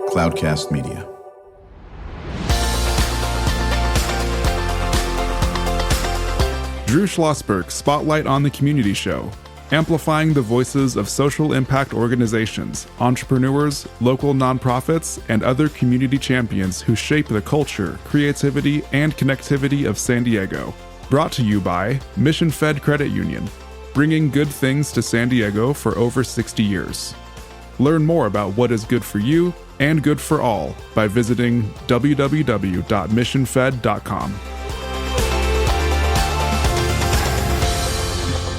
Cloudcast Media. Drew Schlosberg Spotlight on the Community Show, amplifying the voices of social impact organizations, entrepreneurs, local nonprofits, and other community champions who shape the culture, creativity, and connectivity of San Diego. Brought to you by Mission Fed Credit Union, bringing good things to San Diego for over 60 years. Learn more about what is good for you and good for all by visiting www.missionfed.com.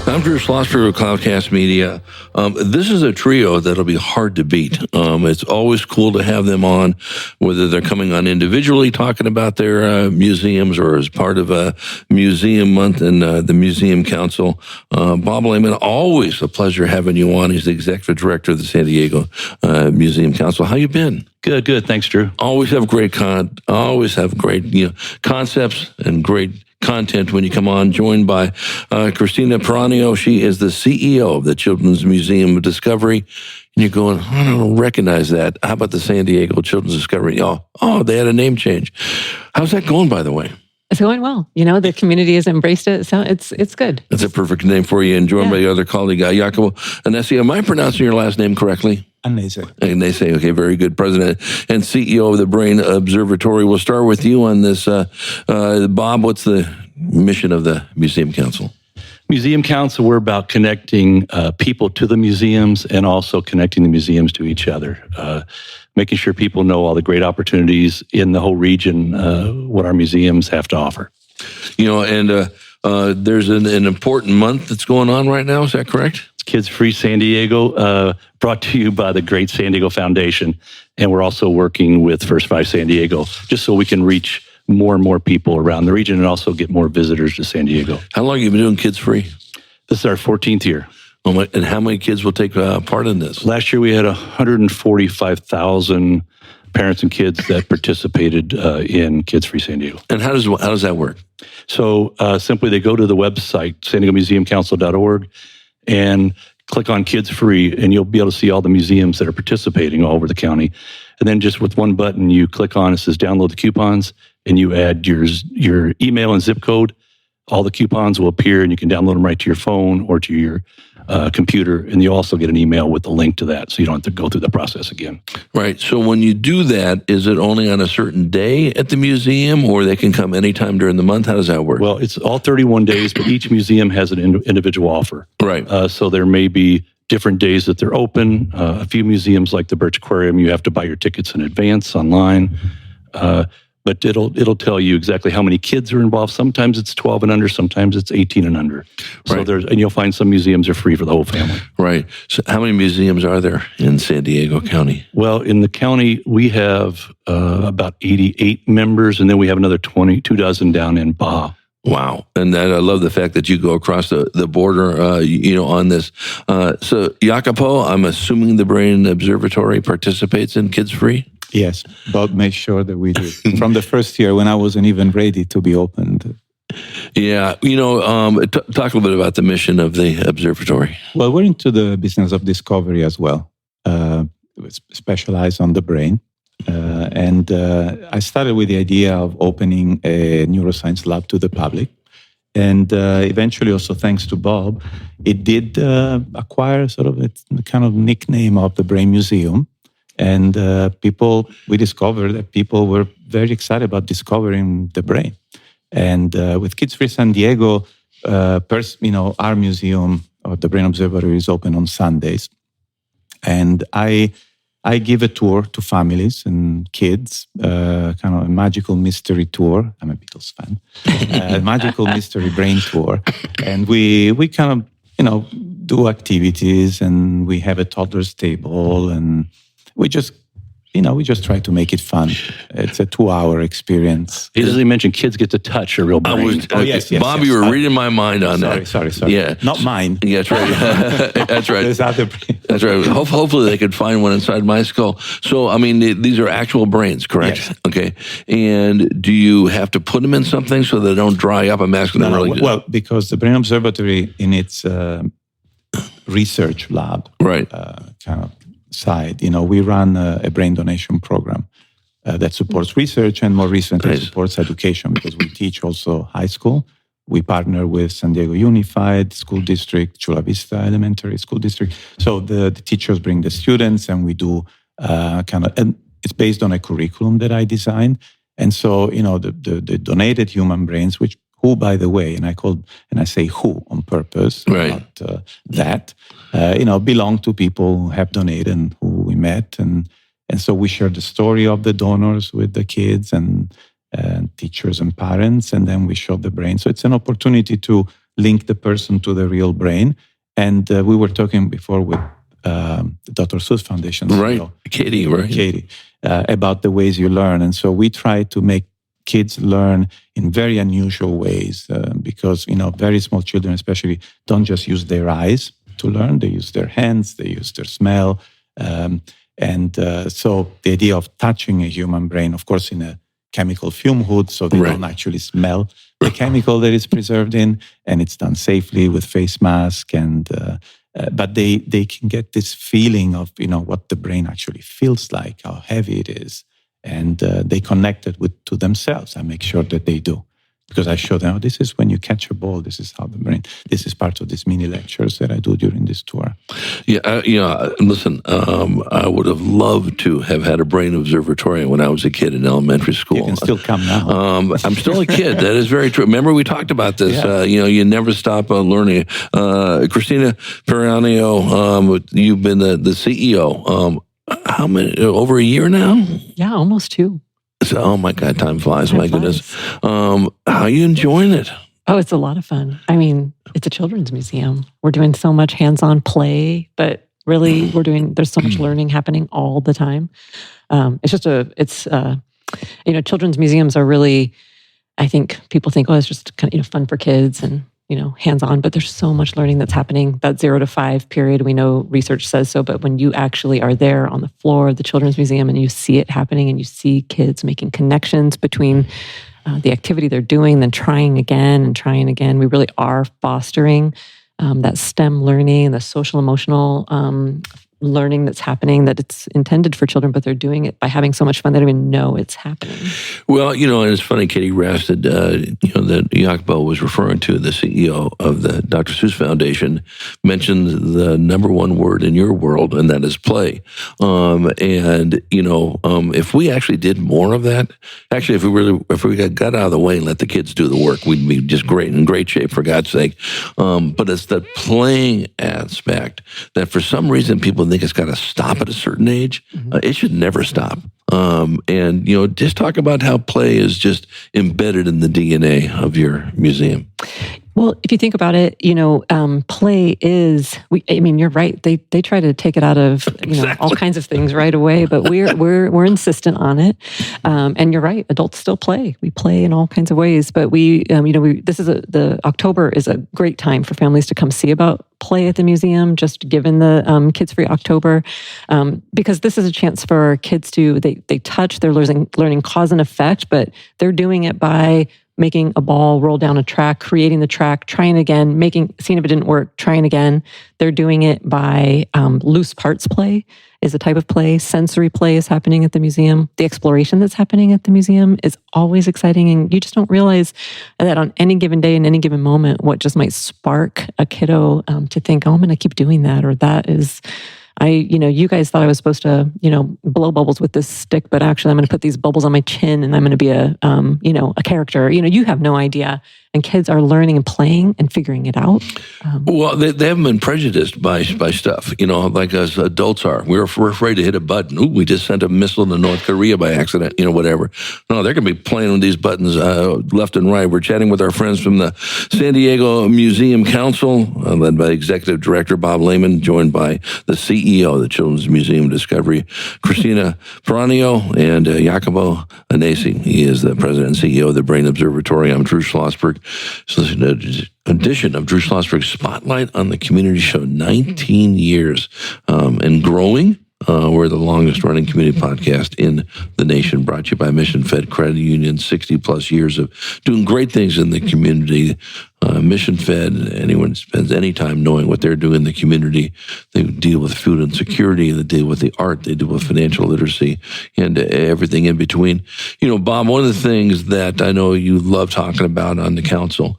I'm Drew Schlosberg with Cloudcast Media. This is a trio that'll be hard to beat. It's always cool to have them on, whether they're coming on individually talking about their museums or as part of a museum month and the Museum Council. Bob Lehman, always a pleasure having you on. He's the executive director of the San Diego Museum Council. How you been? Good. Thanks, Drew. Always have great concepts and great content when you come on, joined by Christina Piranio. She is the CEO of the Children's Museum of Discovery. And you're going, I don't recognize that. How about the San Diego Children's Discovery? Oh, they had a name change. How's that going, by the way? It's going well. You know, the community has embraced it, so it's good. That's a perfect name for you. And joined by your other colleague, Jacopo. Annese, am I pronouncing your last name correctly? Annese. Annese, okay, very good. President and CEO of the Brain Observatory. We'll start with you on this. Bob, what's the mission of the Museum Council? Museum Council, we're about connecting people to the museums and also connecting the museums to each other. Making sure people know all the great opportunities in the whole region, what our museums have to offer. You know, and there's an important month that's going on right now, is that correct? It's Kids Free San Diego, brought to you by the Great San Diego Foundation. And we're also working with First Five San Diego, just so we can reach more and more people around the region and also get more visitors to San Diego. How long have you been doing Kids Free? This is our 14th year. And how many kids will take part in this? Last year we had 145,000 parents and kids that participated in Kids Free San Diego. And how does that work? So simply they go to the website, SanDiegoMuseumCouncil.org, and click on Kids Free, and you'll be able to see all the museums that are participating all over the county. And then just with one button, you click on, it says download the coupons, and you add your email and zip code. All the coupons will appear, and you can download them right to your phone or to your computer, and you also get an email with the link to that, so you don't have to go through the process again. Right. So when you do that, is it only on a certain day at the museum, or they can come anytime during the month? How does that work? Well, it's all 31 days, but each museum has an individual offer. Right. So there may be different days that they're open. A few museums, like the Birch Aquarium, you have to buy your tickets in advance online. But it'll tell you exactly how many kids are involved. Sometimes it's 12 and under, sometimes it's 18 and under. So right. And you'll find some museums are free for the whole family. Right. So how many museums are there in San Diego County? Well, in the county, we have about 88 members, and then we have another 2 dozen down in Baja. Wow. And I love the fact that you go across the border, on this. So, Jacopo, I'm assuming the Brain Observatory participates in Kids Free? Yes, Bob made sure that we did. From the first year when I wasn't even ready to be opened. Yeah. Talk a little bit about the mission of the observatory. Well, we're into the business of discovery as well. We specialize on the brain. And I started with the idea of opening a neuroscience lab to the public. And eventually, also thanks to Bob, it did acquire sort of a kind of nickname of the Brain Museum. And we discovered that people were very excited about discovering the brain. And with Kids Free San Diego, our museum, or the Brain Observatory, is open on Sundays. And I give a tour to families and kids, kind of a magical mystery tour. I'm a Beatles fan. A magical mystery brain tour. And we kind of, do activities, and we have a toddler's table, and we just try to make it fun. It's a 2-hour experience. He doesn't mention kids get to touch a real brain. Yes, Bob, you were reading my mind on that. Sorry. Yeah. Not mine. Yeah, that's right. That's right. There's other That's right. Hopefully they could find one inside my skull. So, I mean, these are actual brains, correct? Yes. Okay. And do you have to put them in something so they don't dry up? I'm asking them really good. Well, because the Brain Observatory in its research lab, right, kind of side, we run a brain donation program that supports research and more recently supports education because we teach also high school. We partner with San Diego Unified School District, Chula Vista Elementary School District. So the teachers bring the students, and we do and it's based on a curriculum that I designed. And so, the donated human brains, who, by the way, and I say who on purpose, not that, belong to people who have donated and who we met. And so we share the story of the donors with the kids and teachers and parents, and then we show the brain. So it's an opportunity to link the person to the real brain. And we were talking before with the Dr. Seuss Foundation. Right, Katie, about the ways you learn. And so we try to make kids learn in very unusual ways because, very small children especially don't just use their eyes to learn. They use their hands, they use their smell. So the idea of touching a human brain, of course, in a chemical fume hood, so they don't actually smell the chemical that is preserved in, and it's done safely with face mask. But they can get this feeling of, what the brain actually feels like, how heavy it is. And they connect it to themselves. I make sure that they do. Because I show them, this is when you catch a ball, this is how the brain, this is part of these mini lectures that I do during this tour. Listen, I would have loved to have had a brain observatory when I was a kid in elementary school. You can still come now. I'm still a kid. That is very true. Remember we talked about this, you never stop learning. Christina Piranio, you've been the CEO. How many, over a year now? Yeah, almost 2. So, oh my God, time flies. My goodness. How are you enjoying it? Oh, it's a lot of fun. I mean, it's a children's museum. We're doing so much hands-on play, but really there's so much learning happening all the time. Children's museums are really, I think people think, it's just kind of, fun for kids and, hands-on, but there's so much learning that's happening. That 0 to 5 period, we know research says so, but when you actually are there on the floor of the Children's Museum and you see it happening and you see kids making connections between the activity they're doing, then trying again, we really are fostering that STEM learning and the social emotional learning that's happening, that it's intended for children, but they're doing it by having so much fun they don't even know it's happening. Well, and it's funny, Katie Rasted, that Jacopo was referring to, the CEO of the Dr. Seuss Foundation, mentioned the number one word in your world, and that is play. If we actually did more of that, actually, if we got out of the way and let the kids do the work, we'd be just in great shape, for God's sake. But it's the playing aspect that for some reason people think it's got to stop at a certain age. It should never stop. Just talk about how play is just embedded in the DNA of your museum. Well, if you think about it, play is. You're right. They try to take it out of all kinds of things right away, but we're insistent on it. And you're right. Adults still play. We play in all kinds of ways. But the October is a great time for families to come see about play at the museum. Just given the Kids Free October, because this is a chance for kids to they touch. They're learning cause and effect, but they're doing it by making a ball roll down a track, creating the track, trying again, seeing if it didn't work, trying again. They're doing it by loose parts play is a type of play. Sensory play is happening at the museum. The exploration that's happening at the museum is always exciting, and you just don't realize that on any given day, in any given moment, what just might spark a kiddo to think, I'm going to keep doing that, or that is... you guys thought I was supposed to, blow bubbles with this stick, but actually I'm going to put these bubbles on my chin and I'm going to be a character. You have no idea. And kids are learning and playing and figuring it out. Well, they haven't been prejudiced by stuff, like us adults are. We're afraid to hit a button. Ooh, we just sent a missile to North Korea by accident, whatever. No, they're going to be playing with these buttons left and right. We're chatting with our friends from the San Diego Museum Council, led by Executive Director Bob Lehman, joined by the CEO of the Children's Museum of Discovery, Christina Piranio, and Jacopo Annese. He is the president and CEO of the Brain Observatory. I'm Drew Schlosberg. So this is an edition of Drew Schlosberg's Spotlight on the Community Show, 19 years and growing. We're the longest running community podcast in the nation, brought to you by Mission Fed Credit Union, 60 plus years of doing great things in the community. mission fed. Anyone spends any time knowing what they're doing in the community. They deal with food insecurity, they deal with the art, they deal with financial literacy, and everything in between. Bob, one of the things that I know you love talking about on the council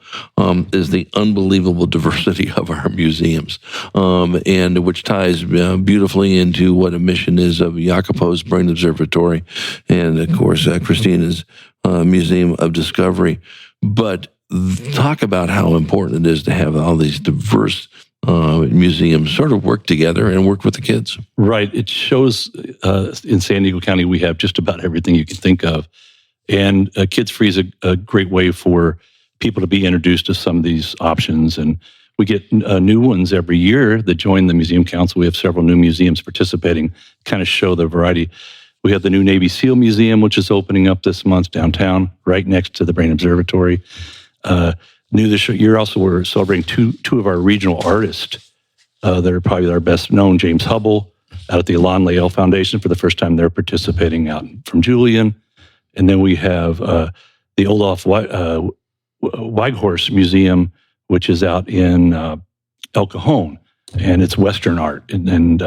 is the unbelievable diversity of our museums, and which ties beautifully into what a mission is of Jacopo's Brain Observatory, and of course Christina's Museum of Discovery. But talk about how important it is to have all these diverse museums sort of work together and work with the kids. Right. It shows in San Diego County we have just about everything you can think of. And Kids Free is a great way for people to be introduced to some of these options. And we get new ones every year that join the Museum Council. We have several new museums participating, kind of show the variety. We have the new Navy SEAL Museum, which is opening up this month downtown, right next to the Brain Observatory. New this year, also we're celebrating two of our regional artists that are probably our best known. James Hubble out at the Alon Leal Foundation, for the first time they're participating out from Julian. And then we have the Olaf Weighorst Museum, which is out in El Cajon, and it's Western art. And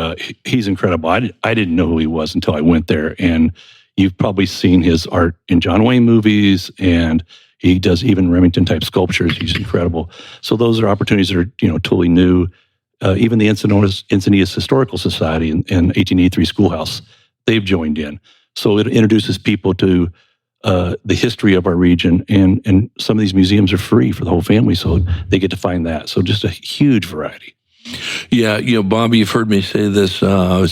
he's incredible. I didn't know who he was until I went there. And you've probably seen his art in John Wayne movies, and he does even Remington-type sculptures. He's incredible. So those are opportunities that are, totally new. Even the Encinitas Historical Society and 1883 Schoolhouse, they've joined in. So it introduces people to the history of our region, and some of these museums are free for the whole family, so they get to find that. So just a huge variety. Yeah, Bobby, you've heard me say this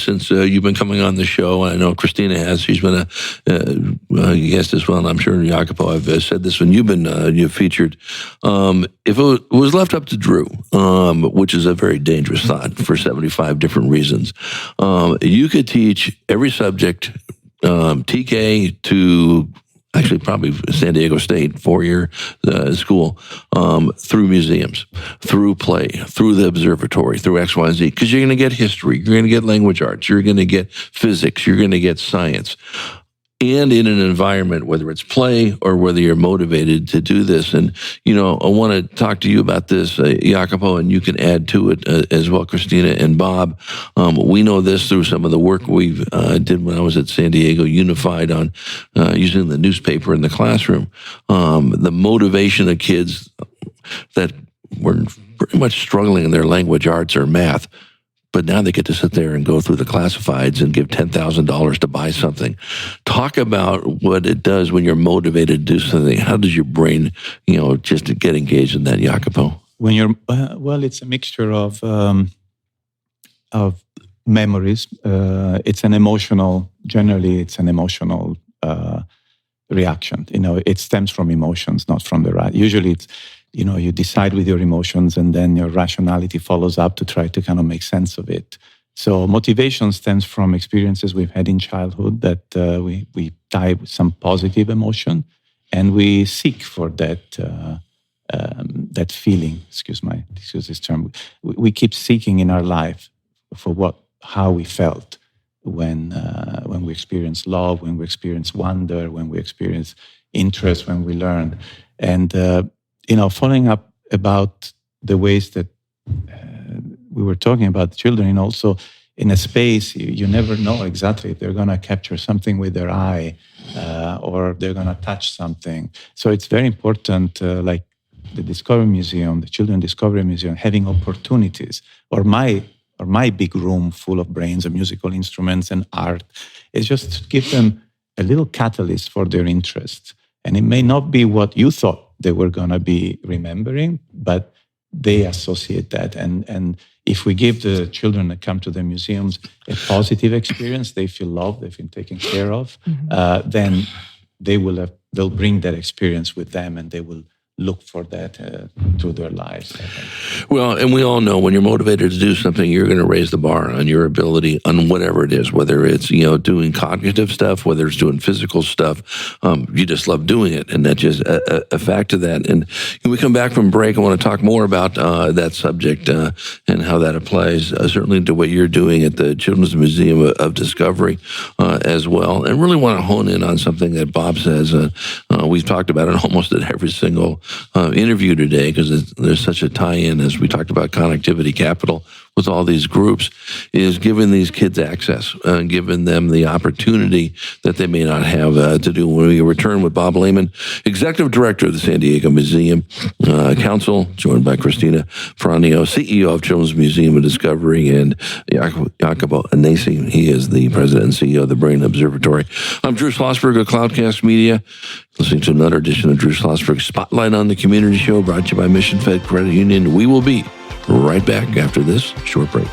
since you've been coming on the show. I know Christina has. She's been a guest as well, and I'm sure Jacopo, I've said this when you've been featured. If it was left up to Drew, which is a very dangerous thought for 75 different reasons, you could teach every subject, TK to actually probably San Diego State, 4-year school, through museums, through play, through the observatory, through X, Y, Z, because you're going to get history, you're going to get language arts, you're going to get physics, you're going to get science. And in an environment, whether it's play or whether you're motivated to do this. And, I want to talk to you about this, Jacopo, and you can add to it as well, Christina and Bob. We know this through some of the work we did when I was at San Diego Unified on using the newspaper in the classroom. The motivation of kids that were pretty much struggling in their language arts or math, but now they get to sit there and go through the classifieds and give $10,000 to buy something. Talk about what it does when you're motivated to do something. How does your brain, just get engaged in that, Jacopo? When you're it's a mixture of memories. It's an emotional reaction. It stems from emotions, not from the right. Usually it's, you decide with your emotions and then your rationality follows up to try to kind of make sense of it. So motivation stems from experiences we've had in childhood that we tie with some positive emotion, and we seek for that feeling. Excuse this term. We keep seeking in our life for how we felt when we experience love, when we experience wonder, when we experience interest, when we learn. And following up about the ways that we were talking about children, and also in a space, you never know exactly if they're going to capture something with their eye or they're going to touch something. So it's very important, like the Discovery Museum, the Children Discovery Museum, having opportunities, or my big room full of brains and musical instruments and art, is just to give them a little catalyst for their interest. And it may not be what you thought they were going to be remembering, but they associate that. And if we give the children that come to the museums a positive experience, they feel loved, they feel taken care of, then they'll bring that experience with them, and they will look for that through their lives. Well, and we all know when you're motivated to do something, you're going to raise the bar on your ability on whatever it is, whether it's, doing cognitive stuff, whether it's doing physical stuff. You just love doing it. And that's just a fact of that. And when we come back from break, I want to talk more about that subject and how that applies certainly to what you're doing at the Children's Museum of Discovery as well. And really want to hone in on something that Bob says. We've talked about it almost at every single interview today, because there's such a tie-in, as we talked about connectivity capital with all these groups, is giving these kids access, giving them the opportunity that they may not have to do. When we return with Bob Lehman, Executive Director of the San Diego Museum Council, joined by Christina Piranio, CEO of Children's Museum of Discovery, and Jacopo Annese. He is the President and CEO of the Brain Observatory. I'm Drew Schlosberg of Cloudcast Media, listening to another edition of Drew Schlosberg Spotlight on the Community Show, brought to you by Mission Fed Credit Union. We will be right back after this short break.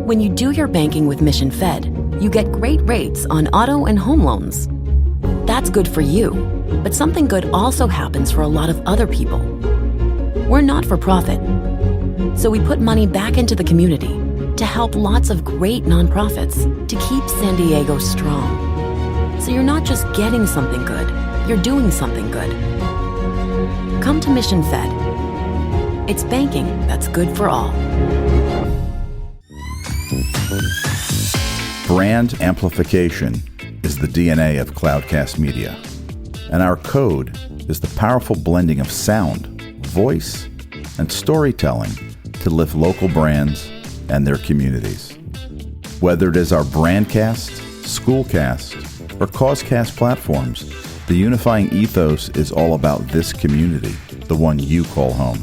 When you do your banking with Mission Fed, you get great rates on auto and home loans. That's good for you, but something good also happens for a lot of other people. We're not for profit, so we put money back into the community to help lots of great nonprofits to keep San Diego strong. So you're not just getting something good, you're doing something good. Come to Mission Fed. It's banking that's good for all. Brand amplification is the DNA of Cloudcast Media, and our code is the powerful blending of sound, voice, and storytelling to lift local brands and their communities. Whether it is our Brandcast, Schoolcast, or Causecast platforms, the unifying ethos is all about this community, the one you call home.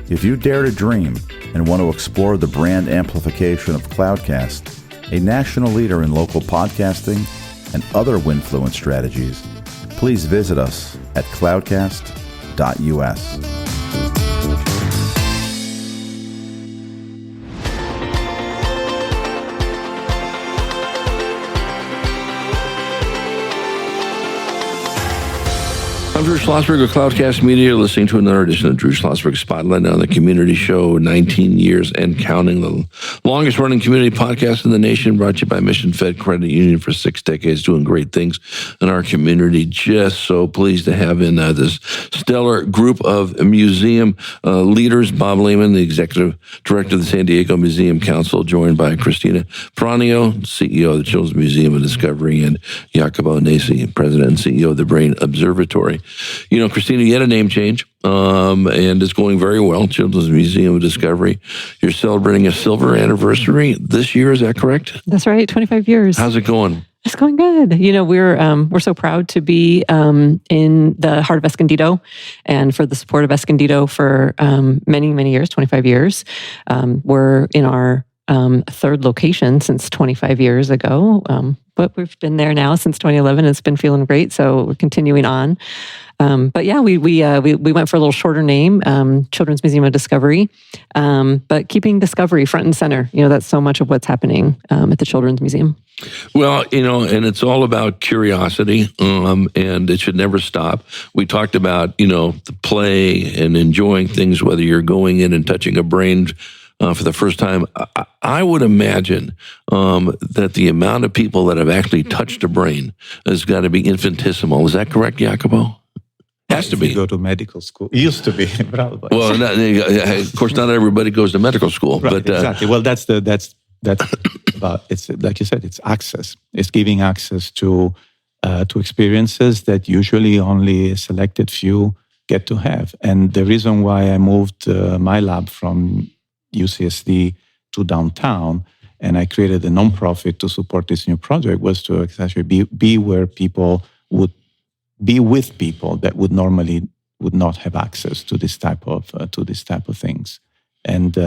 If you dare to dream and want to explore the brand amplification of Cloudcast, a national leader in local podcasting and other Winfluence strategies, please visit us at cloudcast.us. I'm Drew Schlosberg of Cloudcast Media, listening to another edition of Drew Schlosberg Spotlight on the Community Show, 19 years and counting, the longest-running community podcast in the nation, brought to you by Mission Fed Credit Union for 6 decades, doing great things in our community. Just so pleased to have in this stellar group of museum leaders, Bob Lehman, the Executive Director of the San Diego Museum Council, joined by Christina Piranio, CEO of the Children's Museum of Discovery, and Jacopo Annese, President and CEO of the Brain Observatory. You know, Christina, you had a name change, and it's going very well. Children's Museum of Discovery. You're celebrating a silver anniversary this year, is that correct? That's right, 25 years. How's it going? It's going good. You know, we're so proud to be in the heart of Escondido, and for the support of Escondido for many, many years, 25 years. We're in our third location since 25 years ago. But we've been there now since 2011. It's been feeling great, so we're continuing on. But yeah, we went for a little shorter name, Children's Museum of Discovery, but keeping discovery front and center. You know, that's so much of what's happening at the Children's Museum. Well, you know, and it's all about curiosity, and it should never stop. We talked about, you know, the play and enjoying things, whether you're going in and touching a brain for the first time. I would imagine that the amount of people that have actually touched a brain has got to be infinitesimal. Is that correct, Jacopo? Has to be. You go to medical school. It used to be, probably. Well, of course, not everybody goes to medical school. Right, but exactly. Well, that's about, it's like you said, it's access. It's giving access to experiences that usually only a selected few get to have. And the reason why I moved my lab from UCSD to downtown, and I created a nonprofit to support this new project, was to actually be where people would be, with people that would not have access to this type of things. And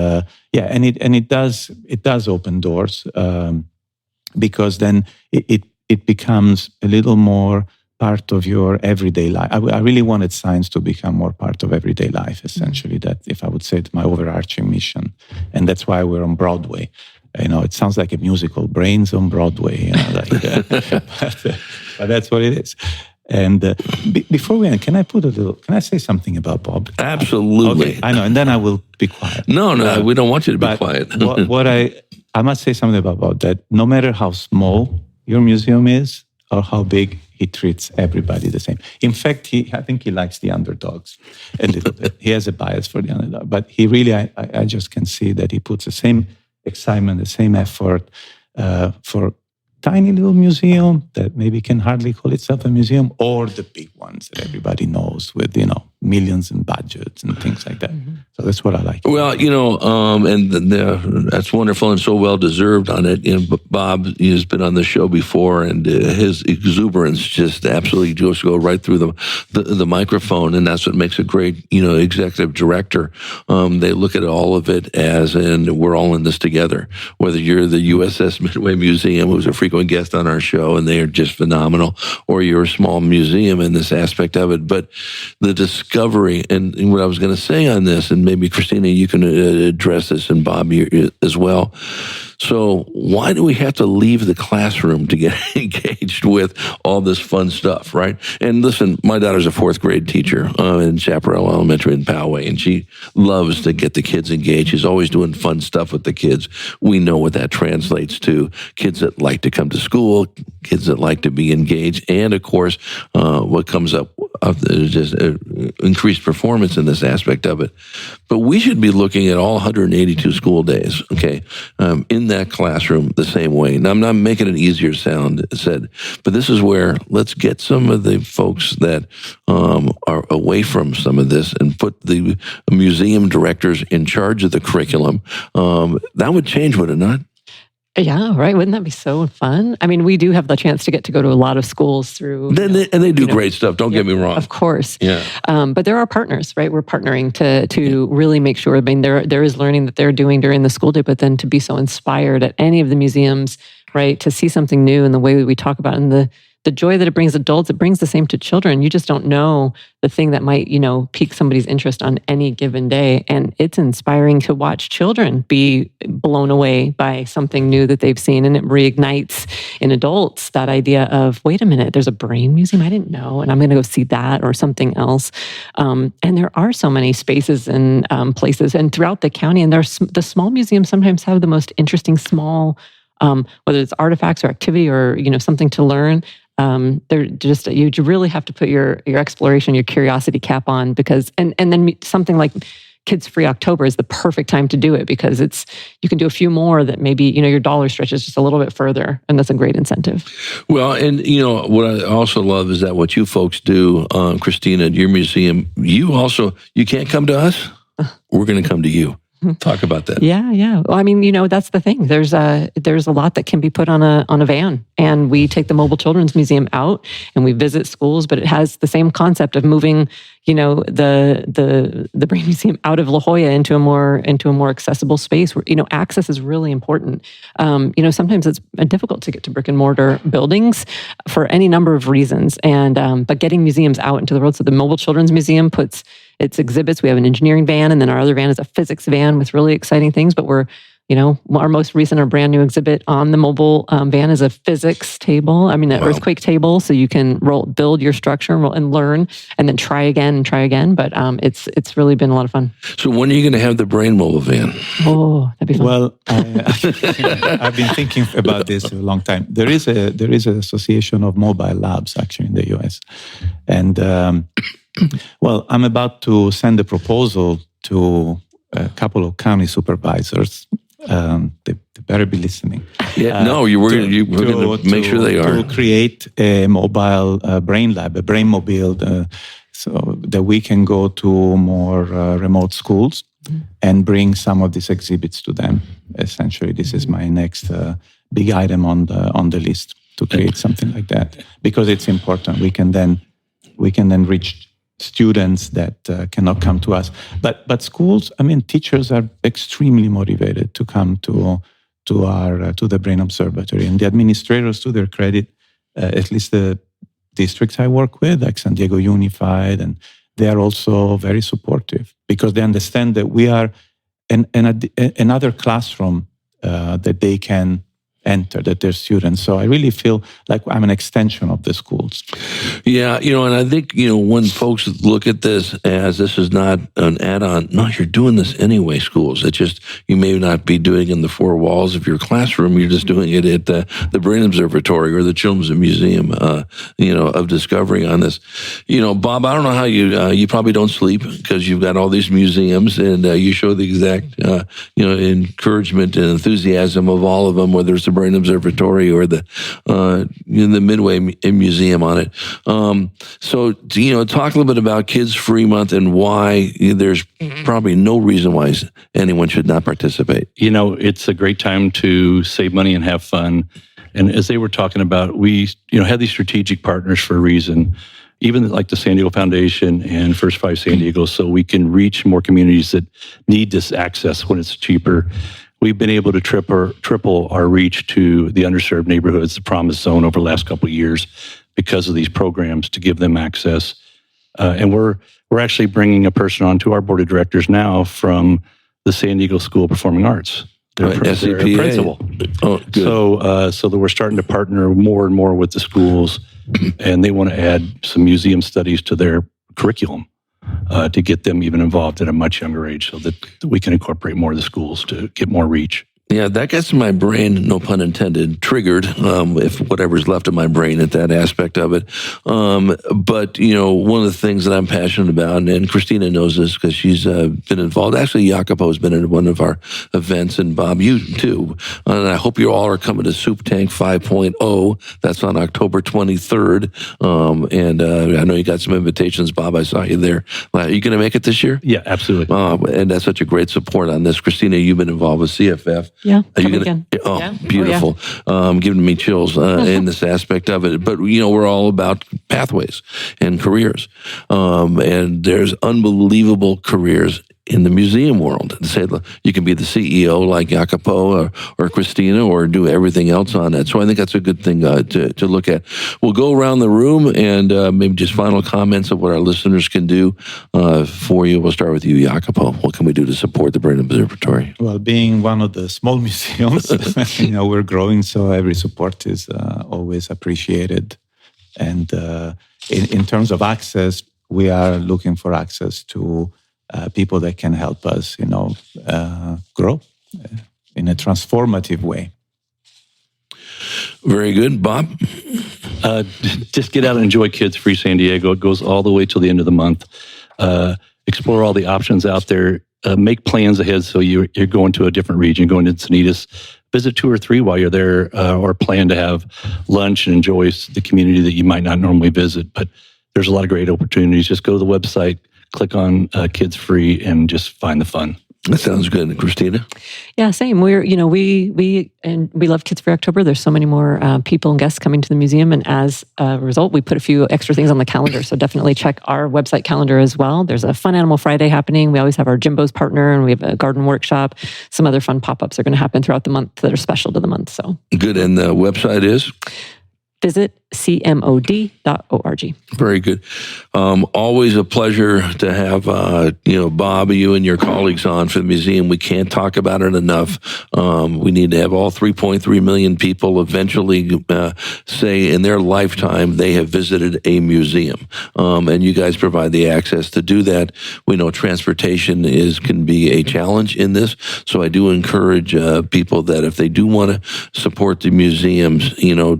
it does open doors, because then it becomes a little more part of your everyday life. I really wanted science to become more part of everyday life, essentially. That, if I would say, it's my overarching mission. And that's why we're on Broadway. You know, it sounds like a musical, Brains on Broadway. You know, but that's what it is. And before we end, can I say something about Bob? Absolutely. Okay, I know, and then I will be quiet. No, we don't want you to be quiet. what I must say something about Bob, that no matter how small your museum is or how big, he treats everybody the same. In fact, I think he likes the underdogs a little bit. He has a bias for the underdog, but he really, I just can see that he puts the same excitement, the same effort for tiny little museum that maybe can hardly call itself a museum, or the big ones that everybody knows with, millions in budgets and things like that. Mm-hmm. So that's what I like. Well, that's wonderful and so well deserved on it. Bob has been on the show before, and his exuberance just absolutely just go right through the microphone, and that's what makes a great executive director. They look at all of it as, and we're all in this together. Whether you're the USS Midway Museum, who's a frequent guest on our show, and they are just phenomenal, or you're a small museum in this aspect of it, but the discovery, and what I was going to say on this, and maybe Christina, you can address this, and Bob as well. So why do we have to leave the classroom to get engaged with all this fun stuff, right? And listen, my daughter's a 4th grade teacher in Chaparral Elementary in Poway, and she loves to get the kids engaged. She's always doing fun stuff with the kids. We know what that translates to. Kids that like to come to school, kids that like to be engaged, and of course, what comes up of just increased performance in this aspect of it. But we should be looking at all 182 school days, okay, in that classroom the same way. Now, I'm not making it easier said, but this is where let's get some of the folks that are away from some of this and put the museum directors in charge of the curriculum. That would change, would it not? Yeah, right. Wouldn't that be so fun? I mean, we do have the chance to get to go to a lot of schools through... And they do great stuff, don't get me wrong. Of course. Yeah. But there are partners, right? We're partnering to really make sure, I mean, there is learning that they're doing during the school day, but then to be so inspired at any of the museums, right? To see something new in the way we talk about, and the joy that it brings adults, it brings the same to children. You just don't know the thing that might, pique somebody's interest on any given day. And it's inspiring to watch children be blown away by something new that they've seen. And it reignites in adults that idea of, wait a minute, there's a brain museum I didn't know, and I'm going to go see that or something else. And there are so many spaces and places and throughout the county. And the small museums sometimes have the most interesting small, whether it's artifacts or activity or, something to learn. They're just, you really have to put your exploration, your curiosity cap on, because, and then something like Kids Free October is the perfect time to do it, because you can do a few more that maybe, your dollar stretches just a little bit further, and that's a great incentive. Well, and what I also love is that what you folks do, Christina, at your museum, you can't come to us, we're going to come to you. Talk about that. Yeah. Well, I mean, that's the thing. There's a lot that can be put on a van, and we take the Mobile Children's Museum out and we visit schools, but it has the same concept of moving, the Brain Museum out of La Jolla into a more accessible space where, access is really important. Sometimes it's difficult to get to brick and mortar buildings for any number of reasons, and but getting museums out into the world. So the Mobile Children's Museum puts its exhibits. We have an engineering van, and then our other van is a physics van with really exciting things. But our most recent or brand new exhibit on the mobile van is a physics table. I mean, an earthquake table, so you can build your structure and learn, and then try again. But it's really been a lot of fun. So when are you going to have the brain mobile van? Oh, that'd be fun. Well, I've been thinking about this for a long time. There is an association of mobile labs actually in the U.S. And well, I'm about to send a proposal to a couple of county supervisors. They better be listening. Yeah, we're going to make sure they are. To create a mobile brain lab, a brain mobile, so that we can go to more remote schools and bring some of these exhibits to them. Essentially, this is my next big item on the list, to create something like that, because it's important. We can then reach students that cannot come to us, but schools. I mean, teachers are extremely motivated to come to the Brain Observatory, and the administrators, to their credit, at least the districts I work with, like San Diego Unified, and they are also very supportive, because they understand that we are another classroom that they can enter, that they're students. So I really feel like I'm an extension of the schools. Yeah, and I think, when folks look at this as this is not an add-on, no, you're doing this anyway, schools. It's just, you may not be doing it in the four walls of your classroom, you're just doing it at the Brain Observatory or the Children's Museum, of Discovery on this. Bob, I don't know how you probably don't sleep because you've got all these museums, and you show the exact, encouragement and enthusiasm of all of them, whether it's the Brain Observatory or the Midway Museum on it. So, talk a little bit about Kids Free Month and why there's probably no reason why anyone should not participate. It's a great time to save money and have fun. And as they were talking about, we have these strategic partners for a reason, even like the San Diego Foundation and First Five San Diego, so we can reach more communities that need this access when it's cheaper. We've been able to triple our reach to the underserved neighborhoods, the Promise Zone, over the last couple of years because of these programs to give them access. And we're actually bringing a person onto our board of directors now from the San Diego School of Performing Arts. They're SCPA. Principal. Oh, good. So that we're starting to partner more and more with the schools, and they want to add some museum studies to their curriculum to get them even involved at a much younger age, so that we can incorporate more of the schools to get more reach. Yeah, that gets my brain, no pun intended, triggered, if whatever's left of my brain at that aspect of it. But, one of the things that I'm passionate about, and Christina knows this because she's been involved. Actually, Jacopo has been in one of our events, and Bob, you too. And I hope you all are coming to Soup Tank 5.0. That's on October 23rd. And I know you got some invitations, Bob. I saw you there. Are you going to make it this year? Yeah, absolutely. And that's such a great support on this. Christina, you've been involved with CFF. Yeah, Are you come gonna, again. Oh, Yeah. beautiful. Oh, yeah. Giving me chills in this aspect of it. But, we're all about pathways and careers. And there's unbelievable careers in the museum world. Say you can be the CEO like Jacopo or Christina, or do everything else on that. So I think that's a good thing to look at. We'll go around the room and maybe just final comments of what our listeners can do for you. We'll start with you, Jacopo. What can we do to support the Brain Observatory? Well, being one of the small museums, we're growing, so every support is always appreciated. And in terms of access, we are looking for access to people that can help us, grow in a transformative way. Very good. Bob? Just get out and enjoy Kids Free San Diego. It goes all the way till the end of the month. Explore all the options out there. Make plans ahead so you're going to a different region, going to Encinitas. Visit 2 or 3 while you're there, or plan to have lunch and enjoy the community that you might not normally visit. But there's a lot of great opportunities. Just go to the website, click on Kids Free, and just find the fun. That sounds good. Christina? Yeah, same. We love Kids Free October. There's so many more people and guests coming to the museum, and as a result, we put a few extra things on the calendar. So definitely check our website calendar as well. There's a Fun Animal Friday happening. We always have our Jimbo's partner, and we have a garden workshop. Some other fun pop-ups are going to happen throughout the month that are special to the month. So good. And the website is? Visit cmod.org. Very good. Always a pleasure to have, Bob, you and your colleagues on for the museum. We can't talk about it enough. We need to have all 3.3 million people eventually say in their lifetime they have visited a museum. And you guys provide the access to do that. We know transportation can be a challenge in this. So I do encourage people that if they do want to support the museums,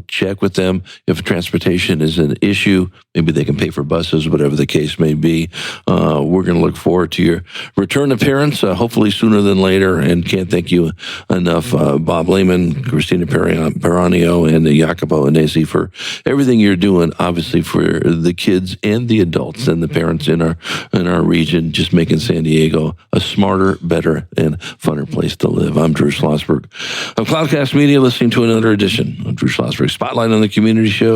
check with them. If transportation is an issue, maybe they can pay for buses, whatever the case may be. We're going to look forward to your return appearance, hopefully sooner than later, and can't thank you enough, Bob Lehman, Christina Piranio, and Jacopo and Annese, for everything you're doing, obviously for the kids and the adults and the parents in our region, just making San Diego a smarter, better, and funner place to live. I'm Drew Schlosberg of Cloudcast Media, listening to another edition of Drew Schlosberg Spotlight on the Community Show.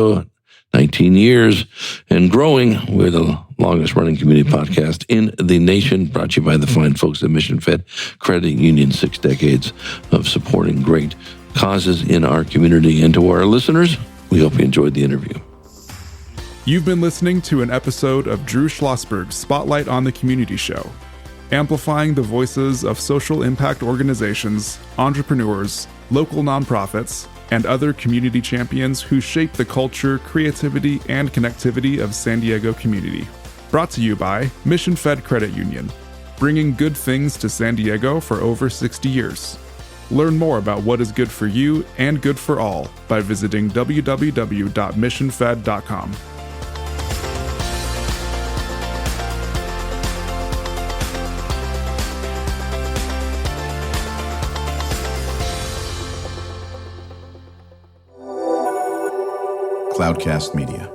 19 years and growing. We're the longest running community podcast in the nation, brought to you by the fine folks at Mission Fed Credit Union. 6 decades of supporting great causes in our community. And to our listeners, we hope you enjoyed the interview. You've been listening to an episode of Drew Schlosberg's Spotlight on the Community Show, amplifying the voices of social impact organizations, entrepreneurs, local nonprofits, and other community champions who shape the culture, creativity, and connectivity of San Diego community. Brought to you by Mission Fed Credit Union, bringing good things to San Diego for over 60 years. Learn more about what is good for you and good for all by visiting www.missionfed.com. Cloudcast Media.